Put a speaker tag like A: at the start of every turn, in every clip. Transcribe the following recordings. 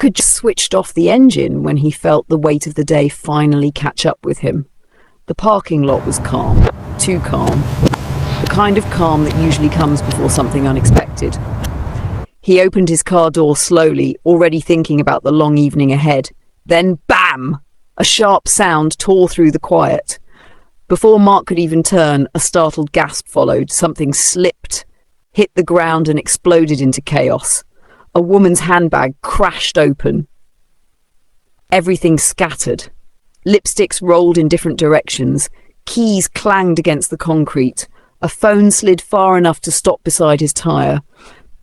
A: had just switched off the engine when he felt the weight of the day finally catch up with him. The parking lot was calm, too calm, the kind of calm that usually comes before something unexpected. He opened his car door slowly, already thinking about the long evening ahead. Then, bam! A sharp sound tore through the quiet. Before Mark could even turn, a startled gasp followed. Something slipped, hit the ground and exploded into chaos. A woman's handbag crashed open. Everything scattered. Lipsticks rolled in different directions. Keys clanged against the concrete. A phone slid far enough to stop beside his tire.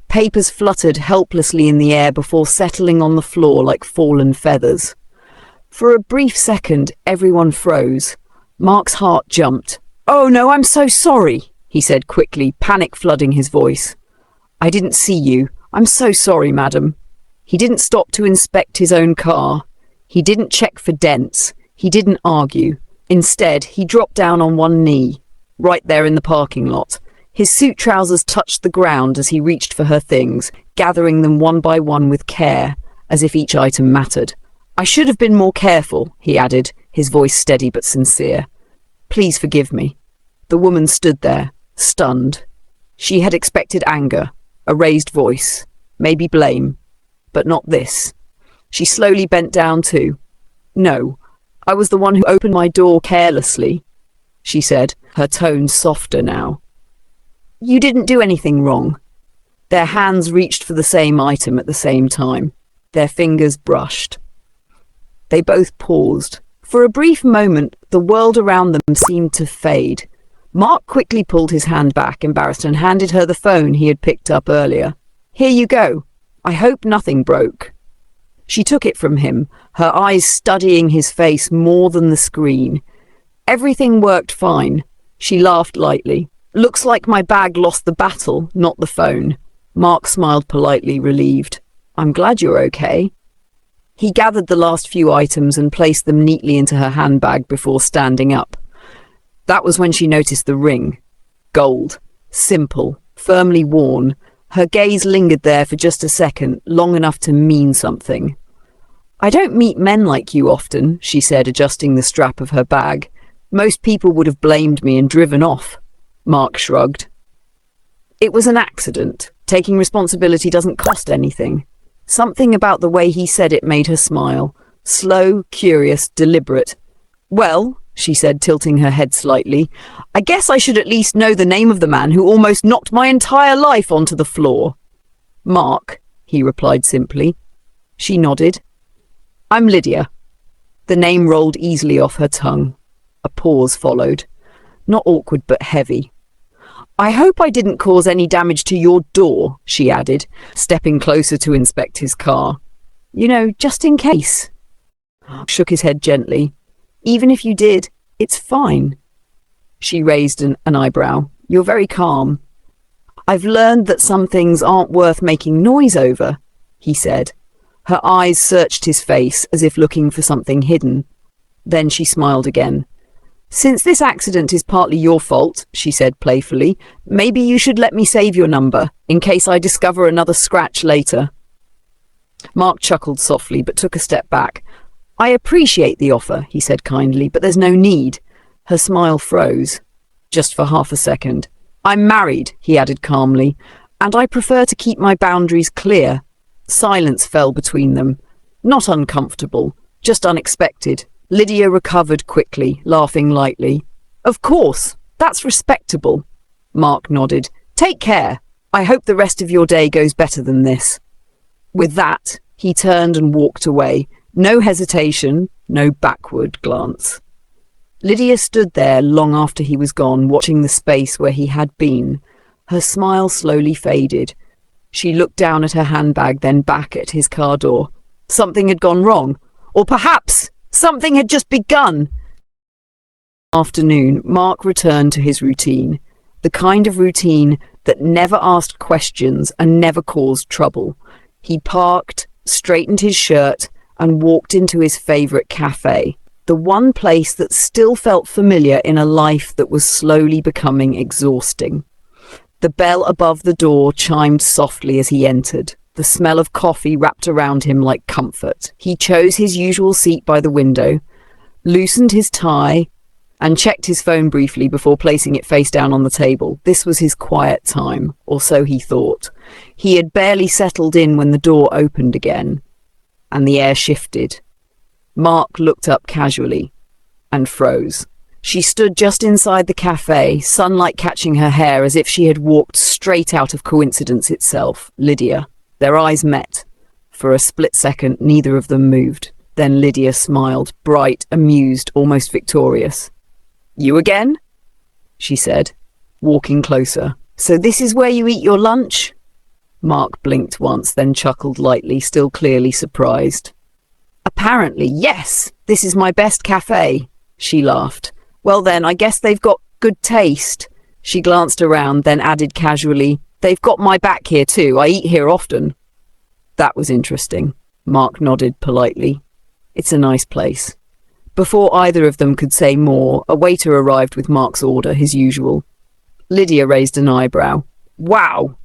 A: Papers fluttered helplessly in the air before settling on the floor like fallen feathers. For a brief second, everyone froze. Mark's heart jumped. "Oh no, I'm so sorry," he said quickly, panic flooding his voice. "I didn't see you. I'm so sorry, madam." He didn't stop to inspect his own car. He didn't check for dents. He didn't argue. Instead, he dropped down on one knee, right there in the parking lot. His suit trousers touched the ground as he reached for her things, gathering them one by one with care, as if each item mattered. "I should have been more careful," he added, his voice steady but sincere. "Please forgive me." The woman stood there, stunned. She had expected anger, a raised voice, maybe blame, but not this. She slowly bent down too. "No, I was the one who opened my door carelessly," she said, her tone softer now. "You didn't do anything wrong." Their hands reached for the same item at the same time. Their fingers brushed. They both paused. For a brief moment, the world around them seemed to fade. Mark quickly pulled his hand back, embarrassed, and handed her the phone he had picked up earlier. "Here you go. I hope nothing broke." She took it from him, her eyes studying his face more than the screen. Everything worked fine. She laughed lightly. "Looks like my bag lost the battle, not the phone." Mark smiled politely, relieved. "I'm glad you're okay." He gathered the last few items and placed them neatly into her handbag before standing up. That was when she noticed the ring. Gold. Simple. Firmly worn. Her gaze lingered there for just a second, long enough to mean something. "I don't meet men like you often," she said, adjusting the strap of her bag. "Most people would have blamed me and driven off." Mark shrugged. "It was an accident. Taking responsibility doesn't cost anything." Something about the way he said it made her smile. Slow, curious, deliberate. "Well," she said, tilting her head slightly, "I guess I should at least know the name of the man who almost knocked my entire life onto the floor." "Mark," he replied simply. She nodded. "I'm Lydia." The name rolled easily off her tongue. A pause followed. Not awkward, but heavy. "I hope I didn't cause any damage to your door," she added, stepping closer to inspect his car. "You know, just in case." Shook his head gently. "Even if you did, it's fine." She raised an eyebrow. "You're very calm." "I've learned that some things aren't worth making noise over," he said. Her eyes searched his face as if looking for something hidden. Then she smiled again. "Since this accident is partly your fault," she said playfully, "maybe you should let me save your number, in case I discover another scratch later." Mark chuckled softly, but took a step back. "I appreciate the offer," he said kindly, "but there's no need." Her smile froze, just for half a second. "I'm married," he added calmly, "and I prefer to keep my boundaries clear." Silence fell between them. Not uncomfortable, just unexpected. Lydia recovered quickly, laughing lightly. "Of course, that's respectable." Mark nodded. "Take care. I hope the rest of your day goes better than this." With that, he turned and walked away. No hesitation, no backward glance. Lydia stood there long after he was gone, watching the space where he had been. Her smile slowly faded. She looked down at her handbag, then back at his car door. Something had gone wrong. Or perhaps something had just begun. Afternoon, Mark returned to his routine. The kind of routine that never asked questions and never caused trouble. He parked, straightened his shirt, and walked into his favourite cafe. The one place that still felt familiar in a life that was slowly becoming exhausting. The bell above the door chimed softly as he entered. the smell of coffee wrapped around him like comfort. He chose his usual seat by the window, loosened his tie, and checked his phone briefly before placing it face down on the table. This was his quiet time, or so he thought. He had barely settled in when the door opened again, and the air shifted. Mark looked up casually and froze. She stood just inside the cafe, sunlight catching her hair as if she had walked straight out of coincidence itself. Lydia. Their eyes met. For a split second, neither of them moved. Then Lydia smiled, bright, amused, almost victorious. "You again?" she said, walking closer. "So this is where you eat your lunch?" Mark blinked once, then chuckled lightly, still clearly surprised. "Apparently, yes. This is my best cafe," she laughed. "Well then, I guess they've got good taste." She glanced around, then added casually, "They've got my back here too. I eat here often." That was interesting. Mark nodded politely. "It's a nice place." Before either of them could say more, a waiter arrived with Mark's order, his usual. Lydia raised an eyebrow. "Wow!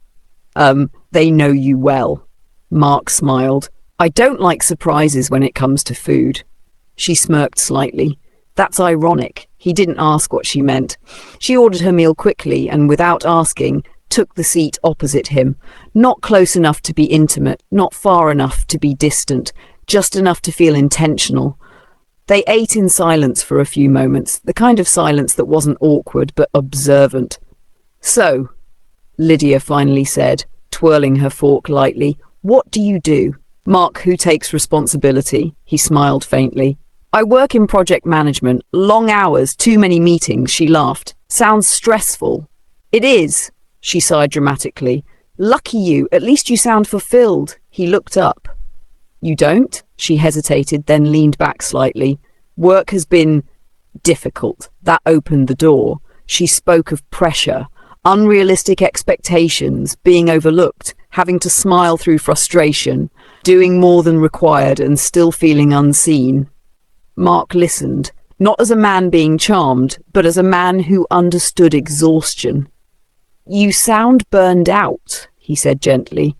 A: They know you well." Mark smiled. "I don't like surprises when it comes to food." She smirked slightly. That's ironic. He didn't ask what she meant. She ordered her meal quickly and, without asking, took the seat opposite him. Not close enough to be intimate, not far enough to be distant, just enough to feel intentional. They ate in silence for a few moments, the kind of silence that wasn't awkward but observant. "So," Lydia finally said, twirling her fork lightly, "what do you do?" "Mark, who takes responsibility?" He smiled faintly. "I work in project management. Long hours, too many meetings," she laughed. "Sounds stressful." "It is," she sighed dramatically. "Lucky you, at least you sound fulfilled." He looked up. "You don't?" She hesitated, then leaned back slightly. "Work has been difficult." That opened the door. She spoke of pressure, unrealistic expectations, being overlooked, having to smile through frustration, doing more than required and still feeling unseen. Mark listened, not as a man being charmed, but as a man who understood exhaustion. "You sound burned out," he said gently.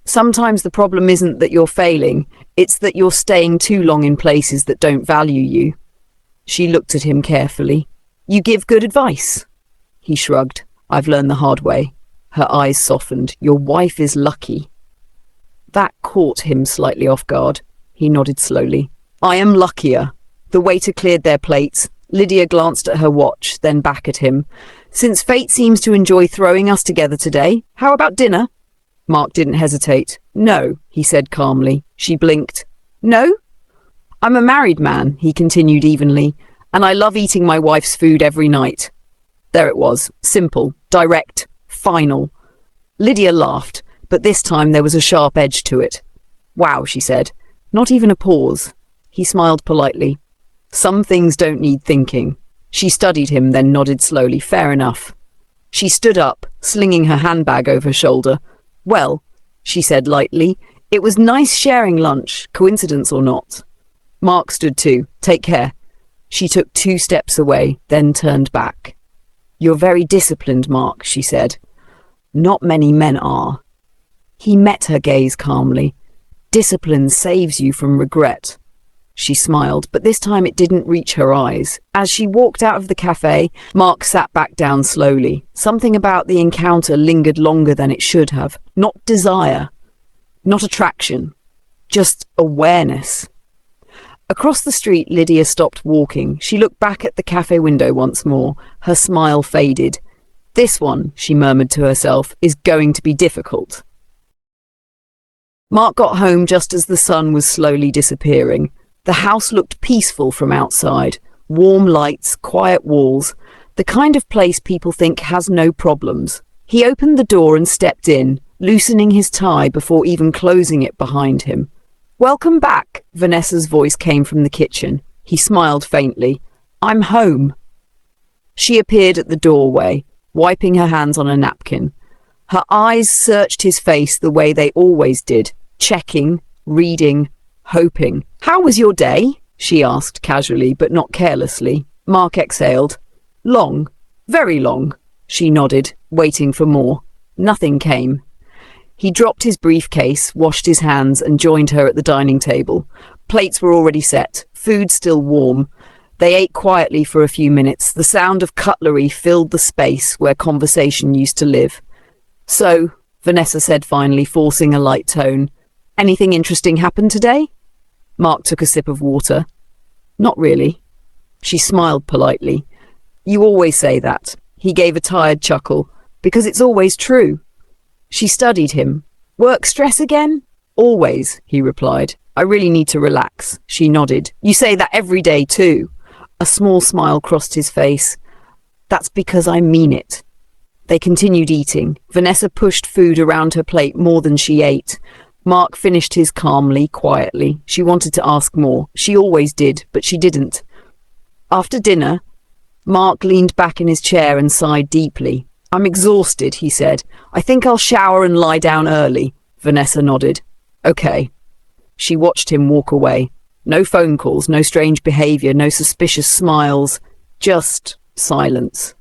A: "Sometimes the problem isn't that you're failing, it's that you're staying too long in places that don't value you." She looked at him carefully. "You give good advice." He shrugged. "I've learned the hard way." Her eyes softened. "Your wife is lucky." That caught him slightly off guard. He nodded slowly. "I am luckier." The waiter cleared their plates. Lydia glanced at her watch, then back at him. "Since fate seems to enjoy throwing us together today, how about dinner?" Mark didn't hesitate. "No," he said calmly. She blinked. "No?" "I'm a married man," he continued evenly, "and I love eating my wife's food every night." There it was. Simple, direct, final. Lydia laughed, but this time there was a sharp edge to it. "Wow," she said. Not even a pause. He smiled politely. "Some things don't need thinking." She studied him, then nodded slowly. "Fair enough." She stood up, slinging her handbag over her shoulder. "Well," she said lightly, "it was nice sharing lunch, coincidence or not." Mark stood too. "Take care." She took 2 steps away, then turned back. "You're very disciplined, Mark," she said. "Not many men are." He met her gaze calmly. "Discipline saves you from regret." She smiled, but this time it didn't reach her eyes. As she walked out of the cafe, Mark sat back down slowly. Something about the encounter lingered longer than it should have. Not desire, not attraction, just awareness. Across the street, Lydia stopped walking. She looked back at the cafe window once more. Her smile faded. "This one," she murmured to herself, "is going to be difficult." Mark got home just as the sun was slowly disappearing. The house looked peaceful from outside. Warm lights, quiet walls, the kind of place people think has no problems. He opened the door and stepped in, loosening his tie before even closing it behind him. "Welcome back," Vanessa's voice came from the kitchen. He smiled faintly. "I'm home." She appeared at the doorway, wiping her hands on a napkin. Her eyes searched his face the way they always did, checking, reading, hoping. "How was your day?" she asked casually, but not carelessly. Mark exhaled. "Long, very long." She nodded, waiting for more. Nothing came. He dropped his briefcase, washed his hands, and joined her at the dining table. Plates were already set, food still warm. They ate quietly for a few minutes. The sound of cutlery filled the space where conversation used to live. "So," Vanessa said finally, forcing a light tone, "anything interesting happened today?" Mark took a sip of water. "Not really." She smiled politely. "You always say that." He gave a tired chuckle. "Because it's always true." She studied him. "Work stress again?" "Always," he replied. "I really need to relax." She nodded. "You say that every day too." A small smile crossed his face. "That's because I mean it." They continued eating. Vanessa pushed food around her plate more than she ate. Mark finished his calmly, quietly. She wanted to ask more. She always did, but she didn't. After dinner, Mark leaned back in his chair and sighed deeply. "I'm exhausted," he said. "I think I'll shower and lie down early." Vanessa nodded. "Okay." She watched him walk away. No phone calls, no strange behavior, no suspicious smiles, just silence.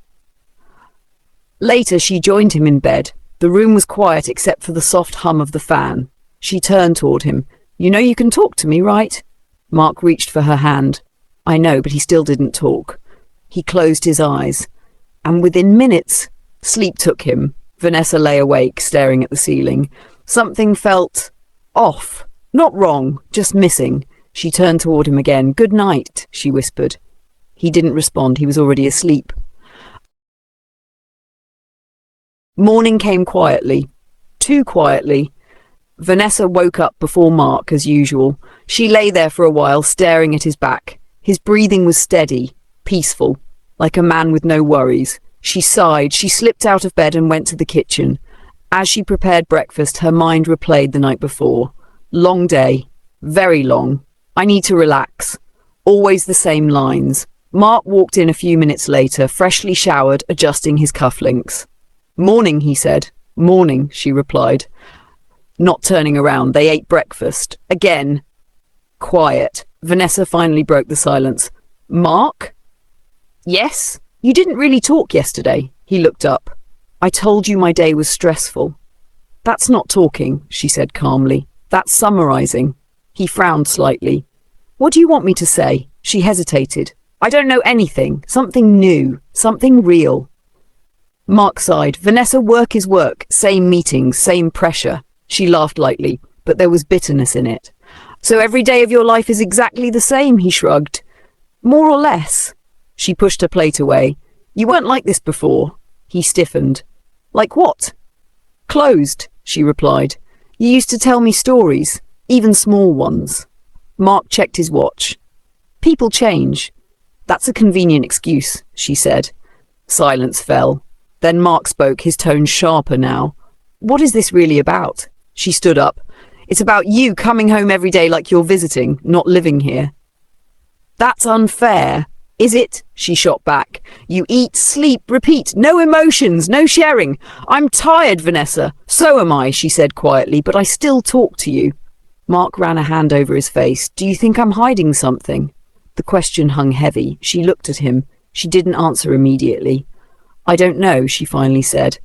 A: Later, she joined him in bed. The room was quiet except for the soft hum of the fan. She turned toward him. "You know you can talk to me, right?" Mark reached for her hand. "I know," but he still didn't talk. He closed his eyes, and within minutes, sleep took him. Vanessa lay awake, staring at the ceiling. Something felt off. Not wrong, just missing. She turned toward him again. "Good night," she whispered. He didn't respond. He was already asleep. Morning came quietly. Too quietly. Vanessa woke up before Mark, as usual. She lay there for a while, staring at his back. His breathing was steady, peaceful, like a man with no worries. She sighed. She slipped out of bed and went to the kitchen. As she prepared breakfast, her mind replayed the night before. Long day. Very long. "I need to relax." Always the same lines. Mark walked in a few minutes later, freshly showered, adjusting his cufflinks. "Morning," he said. "Morning," she replied. Not turning around, they ate breakfast. Again. Quiet. Vanessa finally broke the silence. "Mark?" "Yes? You didn't really talk yesterday." He looked up. "I told you my day was stressful." "That's not talking," she said calmly. "That's summarizing." He frowned slightly. "What do you want me to say?" She hesitated. "I don't know anything. Something new. Something real." Mark sighed. "Vanessa, work is work. Same meetings, same pressure." She laughed lightly, but there was bitterness in it. "So every day of your life is exactly the same," he shrugged. "More or less." She pushed her plate away. "You weren't like this before." He stiffened. "Like what?" "Closed," she replied. "You used to tell me stories, even small ones." Mark checked his watch. "People change." "That's a convenient excuse," she said. Silence fell. Then Mark spoke, his tone sharper now. "What is this really about?" She stood up. "It's about you coming home every day like you're visiting, not living here." "That's unfair." "Is it?" She shot back. "You eat, sleep, repeat. No emotions, no sharing. I'm tired, Vanessa." "So am I," she said quietly, "but I still talk to you." Mark ran a hand over his face. "Do you think I'm hiding something?" The question hung heavy. She looked at him. She didn't answer immediately. "I don't know," she finally said.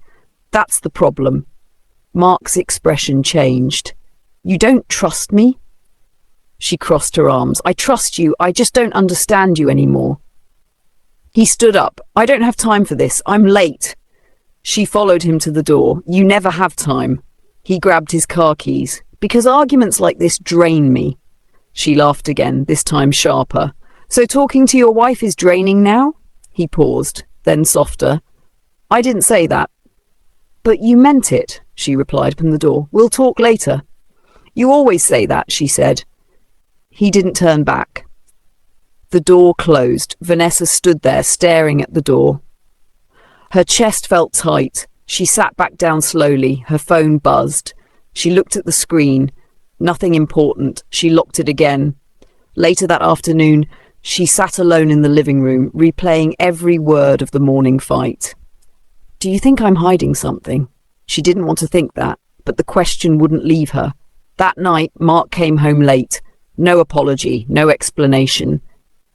A: "That's the problem." Mark's expression changed. "You don't trust me?" She crossed her arms. "I trust you. I just don't understand you anymore." He stood up. "I don't have time for this. I'm late." She followed him to the door. "You never have time." He grabbed his car keys. "Because arguments like this drain me." She laughed again, this time sharper. "So talking to your wife is draining now?" He paused, then softer. "I didn't say that." "But you meant it," she replied from the door. "We'll talk later." "You always say that," she said. He didn't turn back. The door closed. Vanessa stood there, staring at the door. Her chest felt tight. She sat back down slowly. Her phone buzzed. She looked at the screen. Nothing important. She locked it again. Later that afternoon, she sat alone in the living room, replaying every word of the morning fight. "Do you think I'm hiding something?" She didn't want to think that, but the question wouldn't leave her. That night, Mark came home late. No apology, no explanation.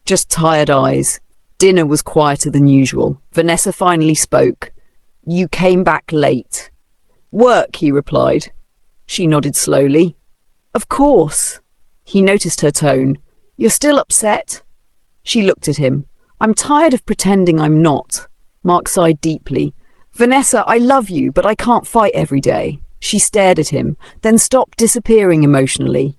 A: Just tired eyes. Dinner was quieter than usual. Vanessa finally spoke. "You came back late." "Work," he replied. She nodded slowly. Of course. He noticed her tone. You're still upset? She looked at him. I'm tired of pretending I'm not. Mark sighed deeply. Vanessa, I love you, but I can't fight every day. She stared at him, then stopped disappearing emotionally.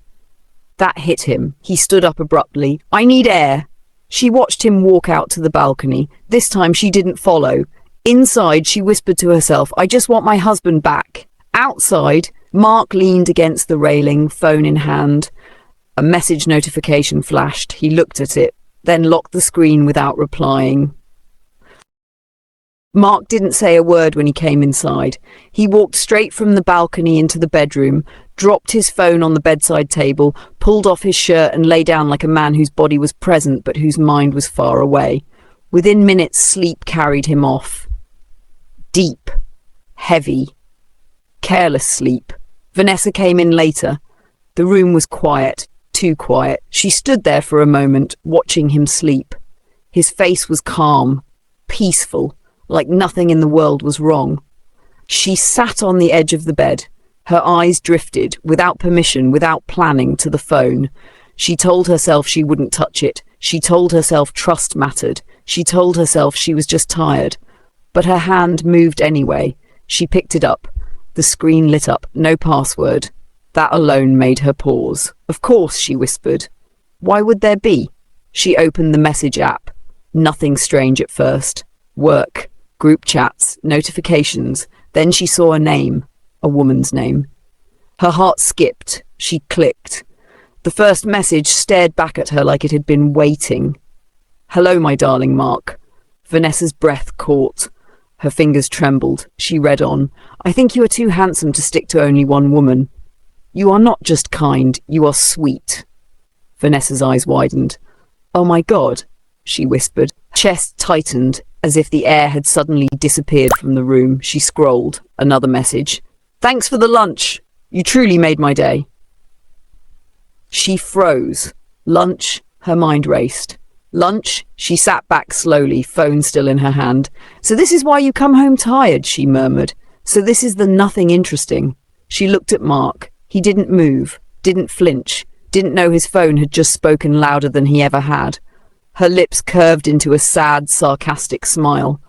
A: That hit him. He stood up abruptly. I need air. She watched him walk out to the balcony. This time she didn't follow. Inside, she whispered to herself, I just want my husband back. Outside, Mark leaned against the railing, phone in hand. A message notification flashed. He looked at it, then locked the screen without replying. Mark didn't say a word when he came inside. He walked straight from the balcony into the bedroom, dropped his phone on the bedside table, pulled off his shirt and lay down like a man whose body was present but whose mind was far away. Within minutes, sleep carried him off. Deep, heavy, careless sleep. Vanessa came in later. The room was quiet, too quiet. She stood there for a moment, watching him sleep. His face was calm, peaceful, like nothing in the world was wrong. She sat on the edge of the bed. Her eyes drifted, without permission, without planning, to the phone. She told herself she wouldn't touch it. She told herself trust mattered. She told herself she was just tired. But her hand moved anyway. She picked it up. The screen lit up. No password. That alone made her pause. Of course, she whispered. Why would there be? She opened the message app. Nothing strange at first. Work, group chats, notifications. Then she saw a name. A woman's name. Her heart skipped. She clicked. The first message stared back at her like it had been waiting. Hello, my darling Mark. Vanessa's breath caught. Her fingers trembled. She read on. I think you are too handsome to stick to only one woman. You are not just kind, you are sweet. Vanessa's eyes widened. Oh my God, she whispered. Chest tightened, as if the air had suddenly disappeared from the room. She scrolled. Another message. Thanks for the lunch. You truly made my day. She froze. Lunch, her mind raced. Lunch, she sat back slowly, phone still in her hand. So this is why you come home tired, she murmured. So this is the nothing interesting. She looked at Mark. He didn't move, didn't flinch, didn't know his phone had just spoken louder than he ever had. Her lips curved into a sad, sarcastic smile.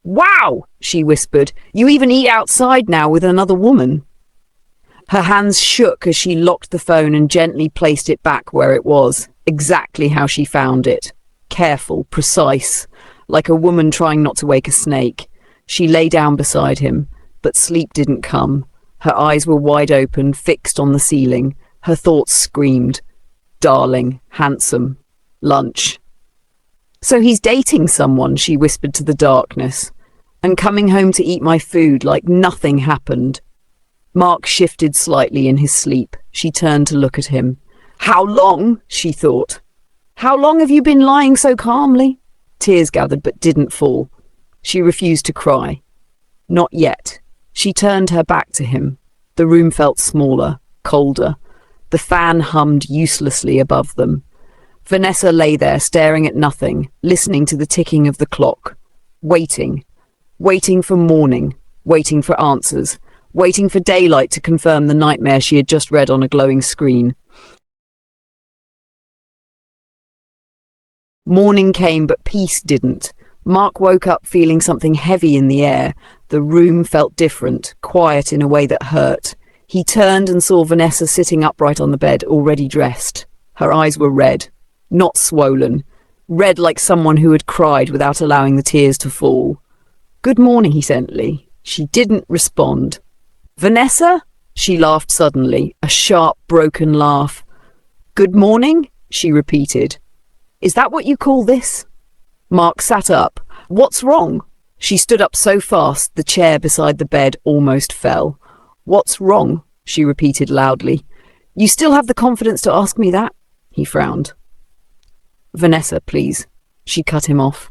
A: Wow, she whispered. You even eat outside now with another woman. Her hands shook as she locked the phone and gently placed it back where it was, exactly how she found it. Careful, precise, like a woman trying not to wake a snake. She lay down beside him, but sleep didn't come. Her eyes were wide open, fixed on the ceiling. Her thoughts screamed. Darling, handsome, lunch. So he's dating someone, she whispered to the darkness, and coming home to eat my food like nothing happened. Mark shifted slightly in his sleep. She turned to look at him. How long? She thought. How long have you been lying so calmly? Tears gathered but didn't fall. She refused to cry. Not yet. She turned her back to him. The room felt smaller, colder. The fan hummed uselessly above them. Vanessa lay there staring at nothing, listening to the ticking of the clock. Waiting. Waiting for morning. Waiting for answers. Waiting for daylight to confirm the nightmare she had just read on a glowing screen. Morning came, but peace didn't. Mark woke up feeling something heavy in the air. The room felt different, quiet in a way that hurt. He turned and saw Vanessa sitting upright on the bed, already dressed. Her eyes were red, not swollen. Red like someone who had cried without allowing the tears to fall. Good morning, he said gently. She didn't respond. Vanessa? She laughed suddenly, a sharp, broken laugh. Good morning? She repeated. Is that what you call this? Mark sat up. What's wrong? She stood up so fast the chair beside the bed almost fell. What's wrong? She repeated loudly. You still have the confidence to ask me that? He frowned. Vanessa, please. She cut him off.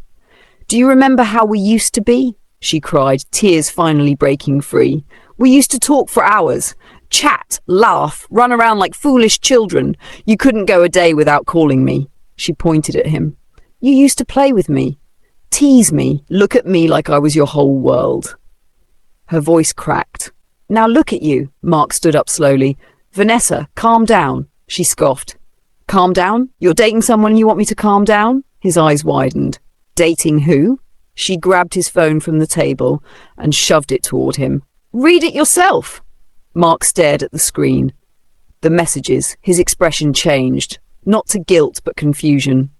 A: Do you remember how we used to be? She cried, tears finally breaking free. We used to talk for hours, chat, laugh, run around like foolish children. You couldn't go a day without calling me. She pointed at him. You used to play with me, tease me, look at me like I was your whole world. Her voice cracked. Now look at you. Mark stood up slowly. Vanessa, calm down, she scoffed. Calm down? You're dating someone and you want me to calm down? His eyes widened. Dating who? She grabbed his phone from the table and shoved it toward him. Read it yourself. Mark stared at the screen. The messages, his expression changed, not to guilt but confusion.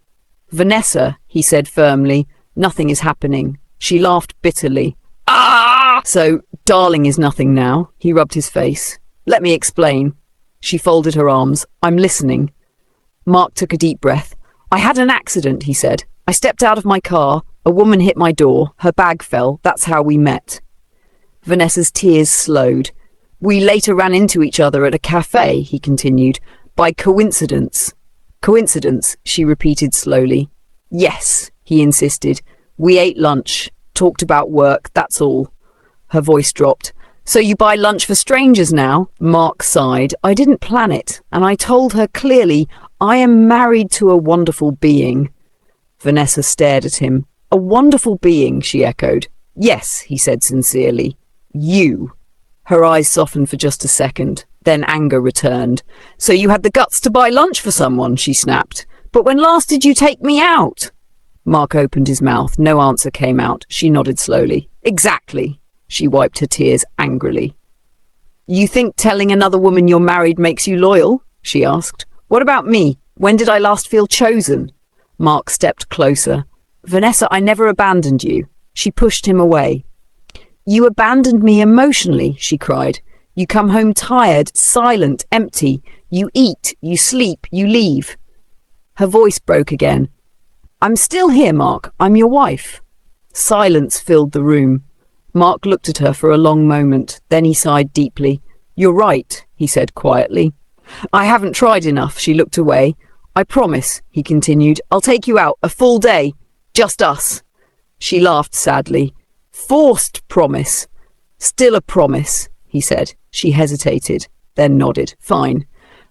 A: Vanessa, he said firmly, nothing is happening. She laughed bitterly. Ah! So, darling is nothing now. He rubbed his face. Let me explain. She folded her arms. I'm listening. Mark took a deep breath. I had an accident, he said. I stepped out of my car. A woman hit my door. Her bag fell. That's how we met. Vanessa's tears slowed. We later ran into each other at a cafe, he continued. By coincidence. Coincidence, she repeated slowly. Yes, he insisted. We ate lunch, talked about work, that's all. Her voice dropped. So you buy lunch for strangers now? Mark sighed. I didn't plan it, and I told her clearly, I am married to a wonderful being. Vanessa stared at him. A wonderful being, she echoed. Yes, he said sincerely. You. Her eyes softened for just a second. Then anger returned. So you had the guts to buy lunch for someone, she snapped. But when last did you take me out? Mark opened his mouth. No answer came out. She nodded slowly. Exactly. She wiped her tears angrily. You think telling another woman you're married makes you loyal? She asked. What about me? When did I last feel chosen? Mark stepped closer. Vanessa, I never abandoned you. She pushed him away. You abandoned me emotionally, she cried. You come home tired, silent, empty. You eat, you sleep, you leave. Her voice broke again. I'm still here, Mark. I'm your wife. Silence filled the room. Mark looked at her for a long moment. Then he sighed deeply. You're right, he said quietly. I haven't tried enough. She looked away. I promise, he continued. I'll take you out, a full day. Just us. She laughed sadly. Forced promise. Still a promise, he said. She hesitated, then nodded. Fine.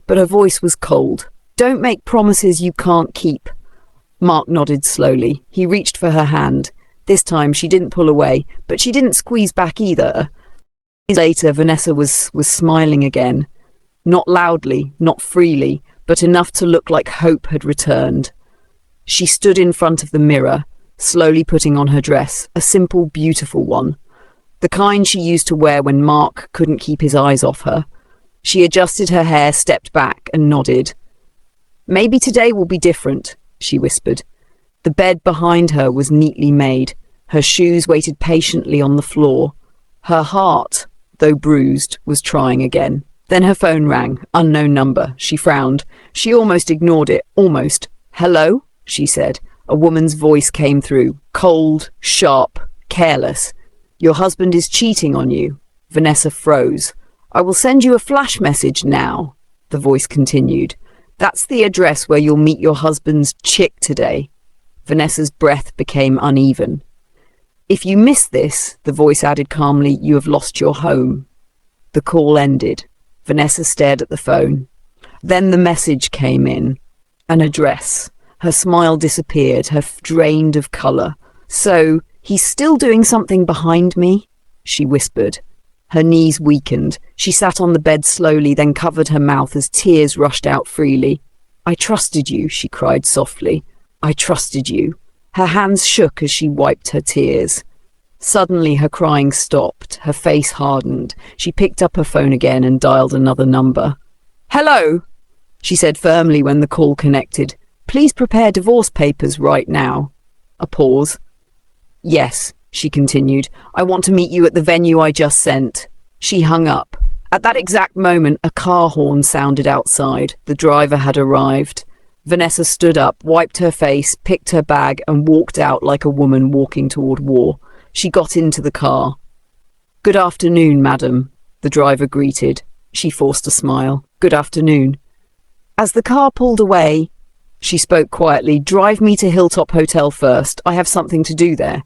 A: But her voice was cold. Don't make promises you can't keep. Mark nodded slowly. He reached for her hand. This time she didn't pull away, but she didn't squeeze back either. Later, Vanessa was smiling again. Not loudly, not freely, but enough to look like hope had returned. She stood in front of the mirror, slowly putting on her dress, a simple, beautiful one. The kind she used to wear when Mark couldn't keep his eyes off her. She adjusted her hair, stepped back, and nodded. Maybe today will be different, she whispered. The bed behind her was neatly made. Her shoes waited patiently on the floor. Her heart, though bruised, was trying again. Then her phone rang. Unknown number. She frowned. She almost ignored it. Almost. Hello? She said. A woman's voice came through. Cold, sharp, careless. Your husband is cheating on you. Vanessa froze. I will send you a flash message now, the voice continued. That's the address where you'll meet your husband's chick today. Vanessa's breath became uneven. If you miss this, the voice added calmly, you have lost your home. The call ended. Vanessa stared at the phone. Then the message came in. An address. Her smile disappeared, her drained of colour. So, he's still doing something behind me? She whispered. Her knees weakened. She sat on the bed slowly, then covered her mouth as tears rushed out freely. I trusted you, she cried softly. I trusted you. Her hands shook as she wiped her tears. Suddenly her crying stopped. Her face hardened. She picked up her phone again and dialed another number. Hello, she said firmly when the call connected. Please prepare divorce papers right now. A pause. Yes, she continued. I want to meet you at the venue I just sent. She hung up. At that exact moment, a car horn sounded outside. The driver had arrived. Vanessa stood up, wiped her face, picked her bag, and walked out like a woman walking toward war. She got into the car. Good afternoon, madam, the driver greeted. She forced a smile. Good afternoon. As the car pulled away, she spoke quietly. Drive me to Hilltop Hotel first. I have something to do there.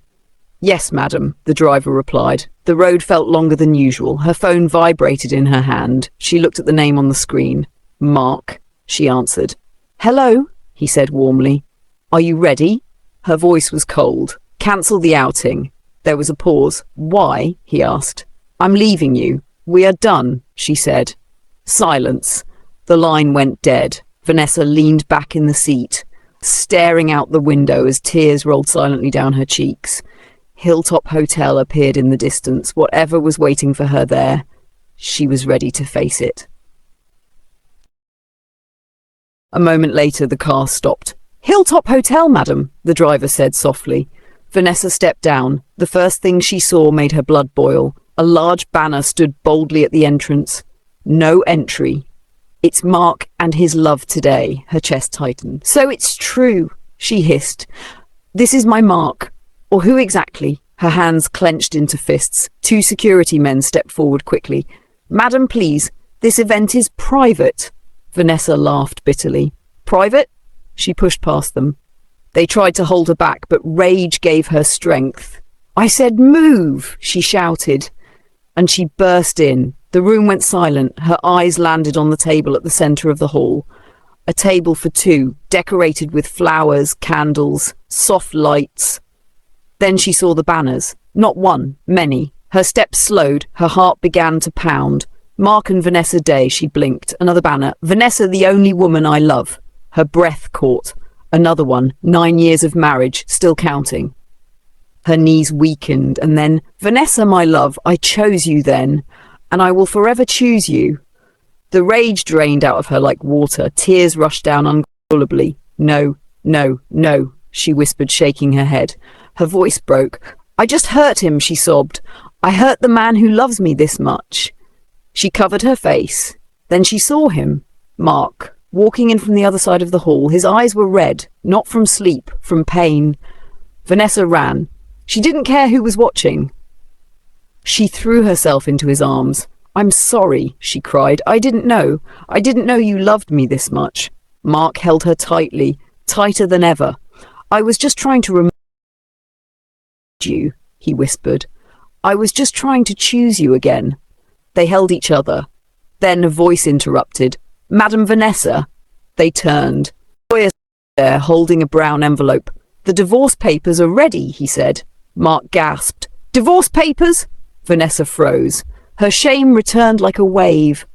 A: Yes, madam, the driver replied. The road felt longer than usual. Her phone vibrated in her hand. She looked at the name on the screen. Mark, she answered. Hello, he said warmly. Are you ready? Her voice was cold. Cancel the outing. There was a pause. Why? He asked. I'm leaving you. "We are done," she said. Silence. The line went dead. Vanessa leaned back in the seat, staring out the window as tears rolled silently down her cheeks. Hilltop Hotel appeared in the distance. Whatever was waiting for her there, she was ready to face it. A moment later, the car stopped. "Hilltop Hotel, madam," the driver said softly. Vanessa stepped down. The first thing she saw made her blood boil. A large banner stood boldly at the entrance. "No entry. It's Mark and his love today." Her chest tightened. "So it's true," she hissed. "This is my Mark. Or who exactly?" Her hands clenched into fists. Two security men stepped forward quickly. "Madam, please, this event is private." Vanessa laughed bitterly. "Private?" She pushed past them. They tried to hold her back, but rage gave her strength. "I said move," she shouted, and she burst in. The room went silent. Her eyes landed on the table at the center of the hall. A table for two, decorated with flowers, candles, soft lights. Then she saw the banners. Not one, many. Her steps slowed. Her heart began to pound. "Mark and Vanessa Day," she blinked. Another banner. "Vanessa, the only woman I love." Her breath caught. Another one. 9 years of marriage, still counting. Her knees weakened, and then, "Vanessa, my love, I chose you then, and I will forever choose you." The rage drained out of her like water. Tears rushed down uncontrollably. "No, no, no," she whispered, shaking her head. Her voice broke. "I just hurt him," she sobbed. "I hurt the man who loves me this much." She covered her face. Then she saw him, Mark, walking in from the other side of the hall. His eyes were red, not from sleep, from pain. Vanessa ran. She didn't care who was watching. She threw herself into his arms. "I'm sorry," she cried. I didn't know you loved me this much." Mark held her tightly, tighter than ever. "I was just trying to remind you," he whispered. "I was just trying to choose you again." They held each other. Then a voice interrupted. "Madam Vanessa." They turned. Lawyer there, holding a brown envelope. "The divorce papers are ready," he said. Mark gasped. "Divorce papers?" Vanessa froze. Her shame returned like a wave.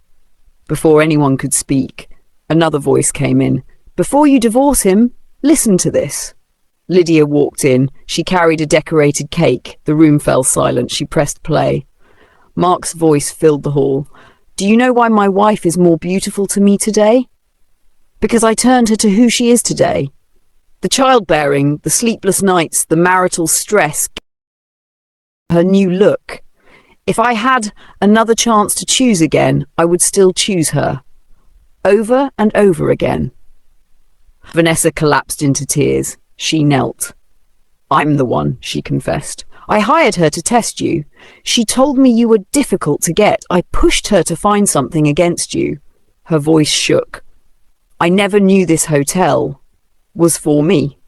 A: Before anyone could speak, another voice came in. "Before you divorce him, listen to this." Lydia walked in. She carried a decorated cake. The room fell silent. She pressed play. Mark's voice filled the hall. "Do you know why my wife is more beautiful to me today? Because I turned her to who she is today. The childbearing, the sleepless nights, the marital stress, her new look. If I had another chance to choose again, I would still choose her. Over and over again." Vanessa collapsed into tears. She knelt. "I'm the one," she confessed. "I hired her to test you. She told me you were difficult to get. I pushed her to find something against you." Her voice shook. "I never knew this hotel was for me."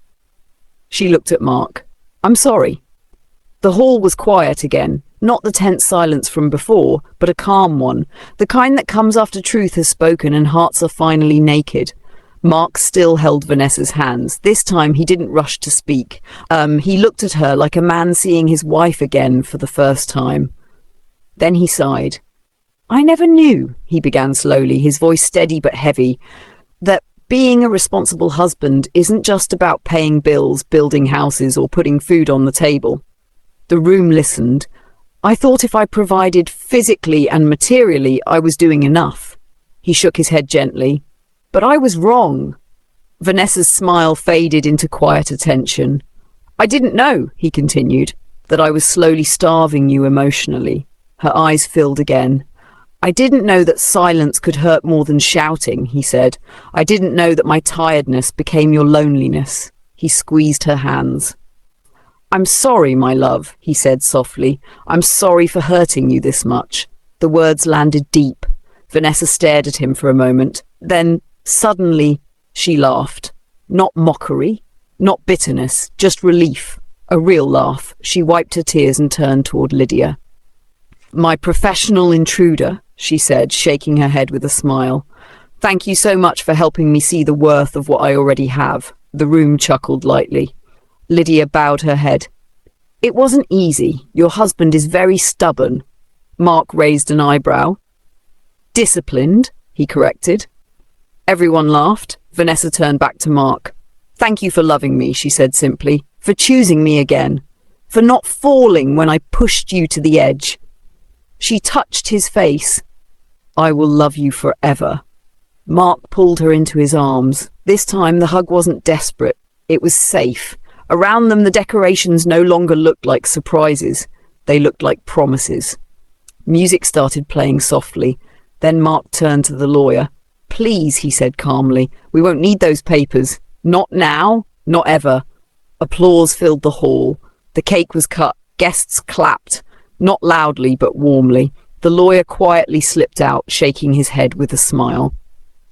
A: She looked at Mark. "I'm sorry." The hall was quiet again. Not the tense silence from before, but a calm one. The kind that comes after truth has spoken and hearts are finally naked. Mark still held Vanessa's hands. This time he didn't rush to speak. He looked at her like a man seeing his wife again for the first time. Then he sighed. "I never knew," he began slowly, his voice steady but heavy, "that being a responsible husband isn't just about paying bills, building houses, or putting food on the table." The room listened. "I thought if I provided physically and materially, I was doing enough." He shook his head gently. "But I was wrong." Vanessa's smile faded into quiet attention. "I didn't know," he continued, "that I was slowly starving you emotionally." Her eyes filled again. "I didn't know that silence could hurt more than shouting," he said. "I didn't know that my tiredness became your loneliness." He squeezed her hands. "I'm sorry, my love," he said softly. "I'm sorry for hurting you this much." The words landed deep. Vanessa stared at him for a moment. Then, suddenly, she laughed. Not mockery, not bitterness, just relief. A real laugh. She wiped her tears and turned toward Lydia. "My professional intruder," she said, shaking her head with a smile. "Thank you so much for helping me see the worth of what I already have." The room chuckled lightly. Lydia bowed her head. "It wasn't easy. Your husband is very stubborn." Mark raised an eyebrow. Disciplined, he corrected. Everyone laughed. Vanessa turned back to Mark. Thank you for loving me, she said simply, for choosing me again, for not falling when I pushed you to the edge. She touched his face. I will love you forever. Mark pulled her into his arms. This time the hug wasn't desperate. It was safe. Around them the decorations no longer looked like surprises. They looked like promises. Music started playing softly. Then Mark turned to the lawyer. Please, he said calmly, we won't need those papers. Not now, not ever. Applause filled the hall. The cake was cut. Guests clapped, not loudly but warmly. The lawyer quietly slipped out, shaking his head with a smile.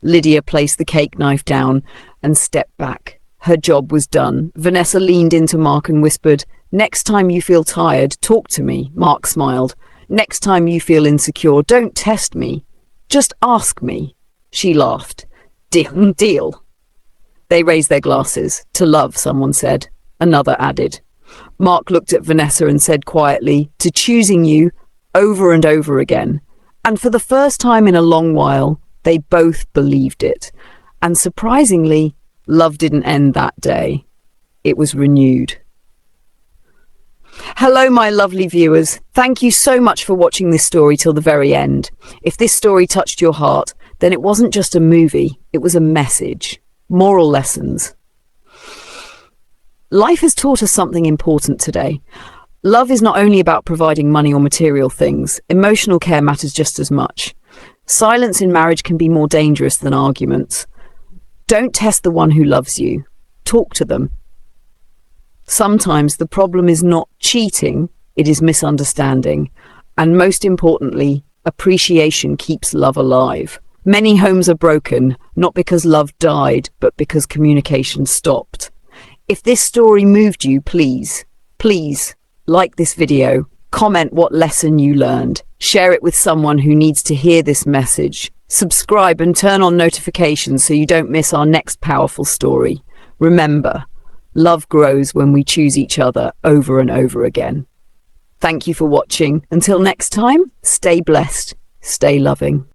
A: Lydia placed the cake knife down and stepped back. Her job was done. Vanessa leaned into Mark and whispered, Next time you feel tired, talk to me. Mark smiled. Next time you feel insecure, don't test me. Just ask me. She laughed. Deal, deal. They raised their glasses. To love, someone said. Another added. Mark looked at Vanessa and said quietly, to choosing you over and over again. And for the first time in a long while, they both believed it. And surprisingly, love didn't end that day. It was renewed. Hello, my lovely viewers. Thank you so much for watching this story till the very end. If this story touched your heart, then it wasn't just a movie, it was a message. Moral lessons. Life has taught us something important today. Love is not only about providing money or material things. Emotional care matters just as much. Silence in marriage can be more dangerous than arguments. Don't test the one who loves you. Talk to them. Sometimes the problem is not cheating, it is misunderstanding. And most importantly, appreciation keeps love alive. Many homes are broken, not because love died, but because communication stopped. If this story moved you, please like this video, comment what lesson you learned, share it with someone who needs to hear this message. Subscribe and turn on notifications so you don't miss our next powerful story. Remember, love grows when we choose each other over and over again. Thank you for watching. Until next time, stay blessed, stay loving.